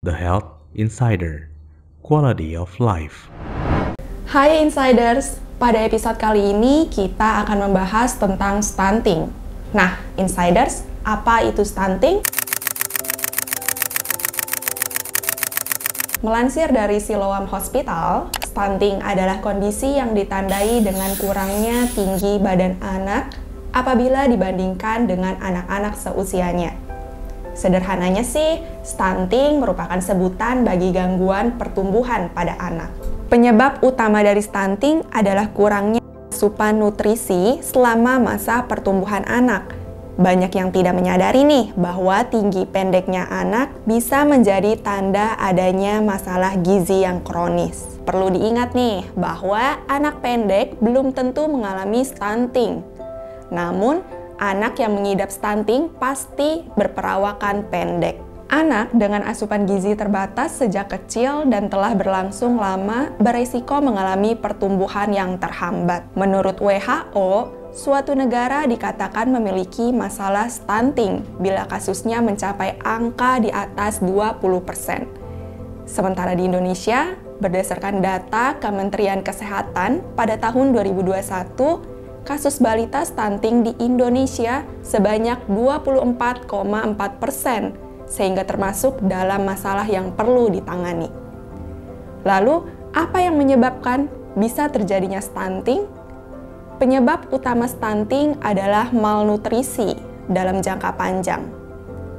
The Health Insider, Quality of Life. Hai Insiders, pada episode kali ini kita akan membahas tentang stunting. Nah, Insiders, apa itu stunting? Melansir dari Siloam Hospital, stunting adalah kondisi yang ditandai dengan kurangnya tinggi badan anak apabila dibandingkan dengan anak-anak seusianya. Sederhananya sih, stunting merupakan sebutan bagi gangguan pertumbuhan pada anak. Penyebab utama dari stunting adalah kurangnya asupan nutrisi selama masa pertumbuhan anak. Banyak yang tidak menyadari nih bahwa tinggi pendeknya anak bisa menjadi tanda adanya masalah gizi yang kronis. Perlu diingat nih bahwa anak pendek belum tentu mengalami stunting. Namun, anak yang mengidap stunting pasti berperawakan pendek. Anak dengan asupan gizi terbatas sejak kecil dan telah berlangsung lama berisiko mengalami pertumbuhan yang terhambat. Menurut WHO, suatu negara dikatakan memiliki masalah stunting bila kasusnya mencapai angka di atas 20%. Sementara di Indonesia, berdasarkan data Kementerian Kesehatan pada tahun 2021, kasus balita stunting di Indonesia sebanyak 24,4%, sehingga termasuk dalam masalah yang perlu ditangani. Lalu, apa yang menyebabkan bisa terjadinya stunting? Penyebab utama stunting adalah malnutrisi dalam jangka panjang.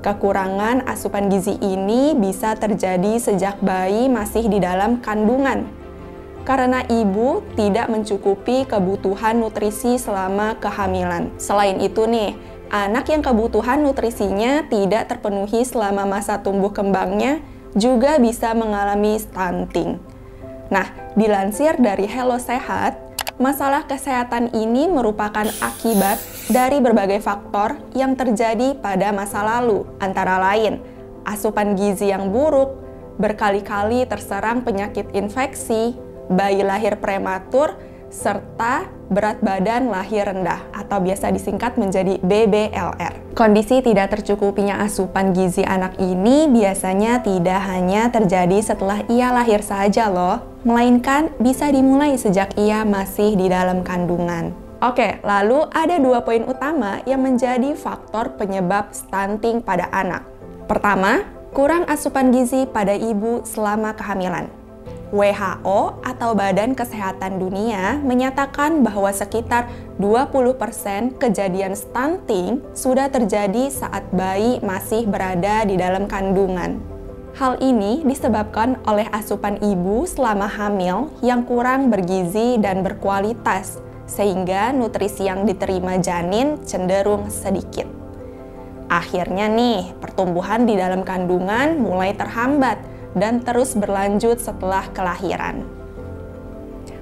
Kekurangan asupan gizi ini bisa terjadi sejak bayi masih di dalam kandungan, karena ibu tidak mencukupi kebutuhan nutrisi selama kehamilan. Selain itu nih, anak yang kebutuhan nutrisinya tidak terpenuhi selama masa tumbuh kembangnya juga bisa mengalami stunting. Nah, dilansir dari Hello Sehat, masalah kesehatan ini merupakan akibat dari berbagai faktor yang terjadi pada masa lalu, antara lain asupan gizi yang buruk, berkali-kali terserang penyakit infeksi, bayi lahir prematur, serta berat badan lahir rendah atau biasa disingkat menjadi BBLR. Kondisi tidak tercukupinya asupan gizi anak ini biasanya tidak hanya terjadi setelah ia lahir saja loh, melainkan bisa dimulai sejak ia masih di dalam kandungan. Oke, lalu ada 2 poin utama yang menjadi faktor penyebab stunting pada anak. Pertama, kurang asupan gizi pada ibu selama kehamilan. WHO atau Badan Kesehatan Dunia menyatakan bahwa sekitar 20% kejadian stunting sudah terjadi saat bayi masih berada di dalam kandungan. Hal ini disebabkan oleh asupan ibu selama hamil yang kurang bergizi dan berkualitas, sehingga nutrisi yang diterima janin cenderung sedikit. Akhirnya nih, pertumbuhan di dalam kandungan mulai terhambat dan terus berlanjut setelah kelahiran.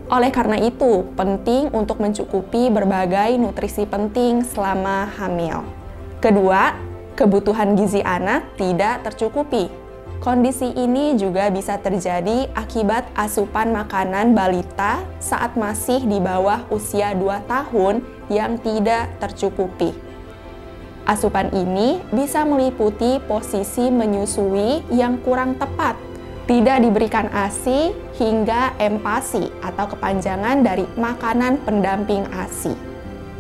Oleh karena itu, penting untuk mencukupi berbagai nutrisi penting selama hamil. Kedua, kebutuhan gizi anak tidak tercukupi. Kondisi ini juga bisa terjadi akibat asupan makanan balita saat masih di bawah usia 2 tahun yang tidak tercukupi. Asupan ini bisa meliputi posisi menyusui yang kurang tepat, tidak diberikan ASI, hingga empasi atau kepanjangan dari makanan pendamping ASI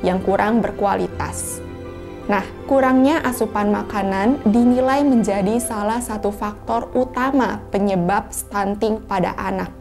yang kurang berkualitas. Nah, kurangnya asupan makanan dinilai menjadi salah satu faktor utama penyebab stunting pada anak,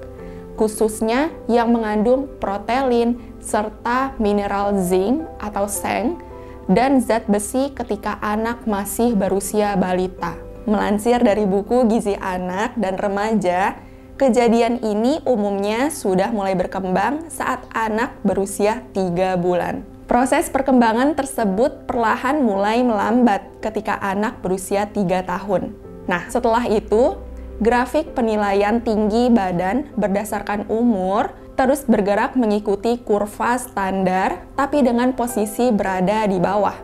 khususnya yang mengandung protein serta mineral zinc atau seng, dan zat besi ketika anak masih berusia balita. Melansir dari buku Gizi Anak dan Remaja, kejadian ini umumnya sudah mulai berkembang saat anak berusia 3 bulan. Proses perkembangan tersebut perlahan mulai melambat ketika anak berusia 3 tahun. Nah, setelah itu, grafik penilaian tinggi badan berdasarkan umur terus bergerak mengikuti kurva standar, tapi dengan posisi berada di bawah.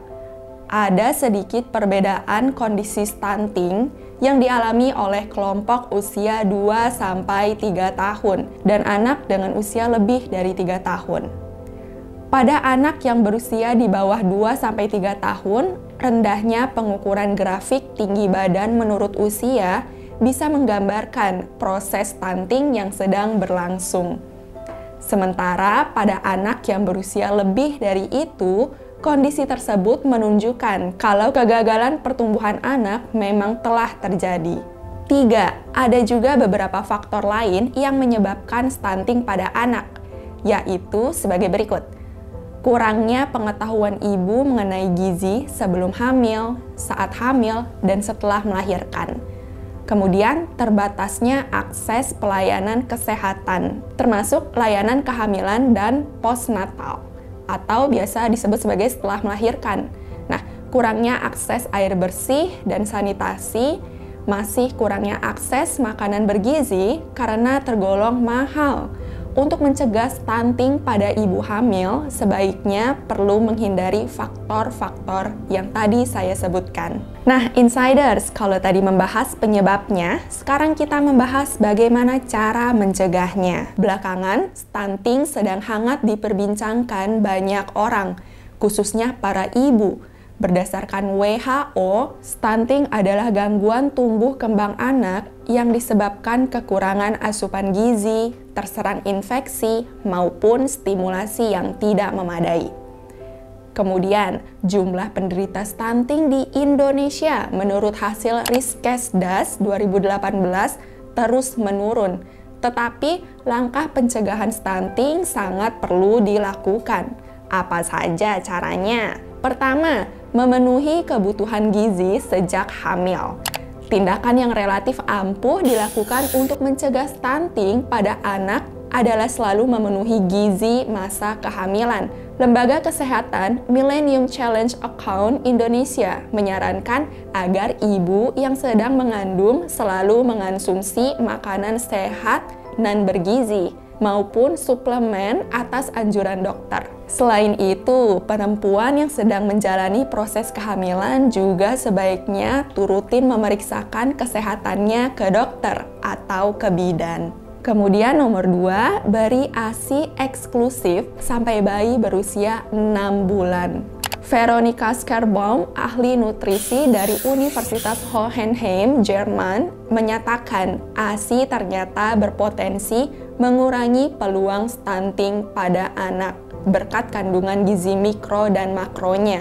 Ada sedikit perbedaan kondisi stunting yang dialami oleh kelompok usia 2-3 tahun dan anak dengan usia lebih dari 3 tahun. Pada anak yang berusia di bawah 2-3 tahun, rendahnya pengukuran grafik tinggi badan menurut usia bisa menggambarkan proses stunting yang sedang berlangsung. Sementara pada anak yang berusia lebih dari itu, kondisi tersebut menunjukkan kalau kegagalan pertumbuhan anak memang telah terjadi. 3. Ada juga beberapa faktor lain yang menyebabkan stunting pada anak, yaitu sebagai berikut. Kurangnya pengetahuan ibu mengenai gizi sebelum hamil, saat hamil, dan setelah melahirkan. Kemudian, terbatasnya akses pelayanan kesehatan, termasuk layanan kehamilan dan postnatal, atau biasa disebut sebagai setelah melahirkan. Nah, kurangnya akses air bersih dan sanitasi, masih kurangnya akses makanan bergizi karena tergolong mahal. Untuk mencegah stunting pada ibu hamil, sebaiknya perlu menghindari faktor-faktor yang tadi saya sebutkan. Nah, insiders, kalau tadi membahas penyebabnya, sekarang kita membahas bagaimana cara mencegahnya. Belakangan, stunting sedang hangat diperbincangkan banyak orang, khususnya para ibu. Berdasarkan WHO, stunting adalah gangguan tumbuh kembang anak yang disebabkan kekurangan asupan gizi, terserang infeksi, maupun stimulasi yang tidak memadai. Kemudian, jumlah penderita stunting di Indonesia menurut hasil Riskesdas 2018 terus menurun. Tetapi, langkah pencegahan stunting sangat perlu dilakukan. Apa saja caranya? Pertama, memenuhi kebutuhan gizi sejak hamil. Tindakan yang relatif ampuh dilakukan untuk mencegah stunting pada anak adalah selalu memenuhi gizi masa kehamilan. Lembaga Kesehatan Millennium Challenge Account Indonesia menyarankan agar ibu yang sedang mengandung selalu mengonsumsi makanan sehat dan bergizi maupun suplemen atas anjuran dokter. Selain itu, perempuan yang sedang menjalani proses kehamilan juga sebaiknya turutin memeriksakan kesehatannya ke dokter atau ke bidan. Kemudian nomor 2, beri ASI eksklusif sampai bayi berusia 6 bulan. Veronika Scherbaum, ahli nutrisi dari Universitas Hohenheim, Jerman, menyatakan ASI ternyata berpotensi mengurangi peluang stunting pada anak berkat kandungan gizi mikro dan makronya.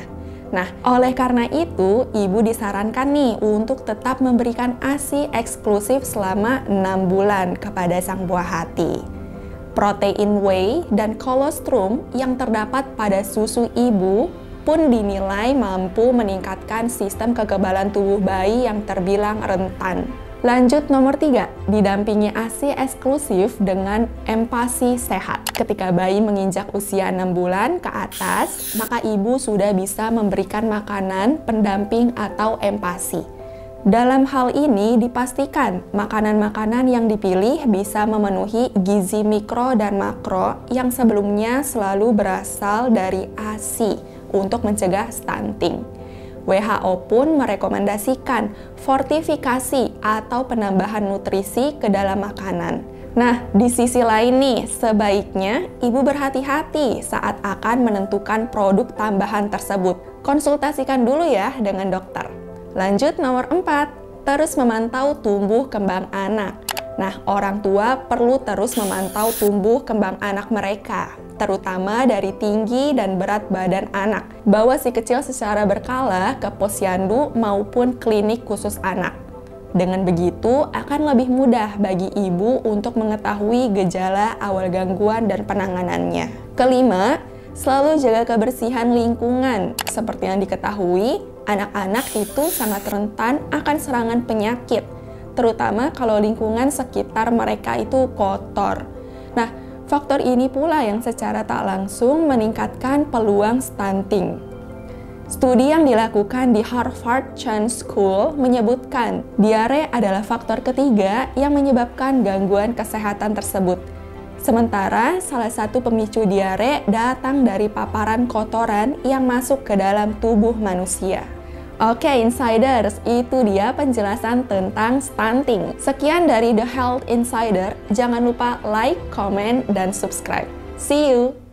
Nah, oleh karena itu, ibu disarankan nih untuk tetap memberikan ASI eksklusif selama 6 bulan kepada sang buah hati. Protein whey dan kolostrum yang terdapat pada susu ibu pun dinilai mampu meningkatkan sistem kekebalan tubuh bayi yang terbilang rentan. Lanjut nomor 3, didampingi ASI eksklusif dengan empasi sehat. Ketika bayi menginjak usia 6 bulan ke atas, maka ibu sudah bisa memberikan makanan pendamping atau empasi. Dalam hal ini dipastikan makanan-makanan yang dipilih bisa memenuhi gizi mikro dan makro yang sebelumnya selalu berasal dari ASI untuk mencegah stunting. WHO pun merekomendasikan fortifikasi atau penambahan nutrisi ke dalam makanan. Nah, di sisi lain nih, sebaiknya ibu berhati-hati saat akan menentukan produk tambahan tersebut. Konsultasikan dulu ya dengan dokter. Lanjut nomor 4, terus memantau tumbuh kembang anak. Nah, orang tua perlu terus memantau tumbuh kembang anak mereka, terutama dari tinggi dan berat badan anak. Bawa si kecil secara berkala ke posyandu maupun klinik khusus anak. Dengan begitu, akan lebih mudah bagi ibu untuk mengetahui gejala awal gangguan dan penanganannya. Kelima, selalu jaga kebersihan lingkungan. Seperti yang diketahui, anak-anak itu sangat rentan akan serangan penyakit, terutama kalau lingkungan sekitar mereka itu kotor. Nah, faktor ini pula yang secara tak langsung meningkatkan peluang stunting. Studi yang dilakukan di Harvard Chan School menyebutkan diare adalah faktor ketiga yang menyebabkan gangguan kesehatan tersebut. Sementara salah satu pemicu diare datang dari paparan kotoran yang masuk ke dalam tubuh manusia. Oke, insiders, itu dia penjelasan tentang stunting. Sekian dari The Health Insider. Jangan lupa like, comment, dan subscribe. See you!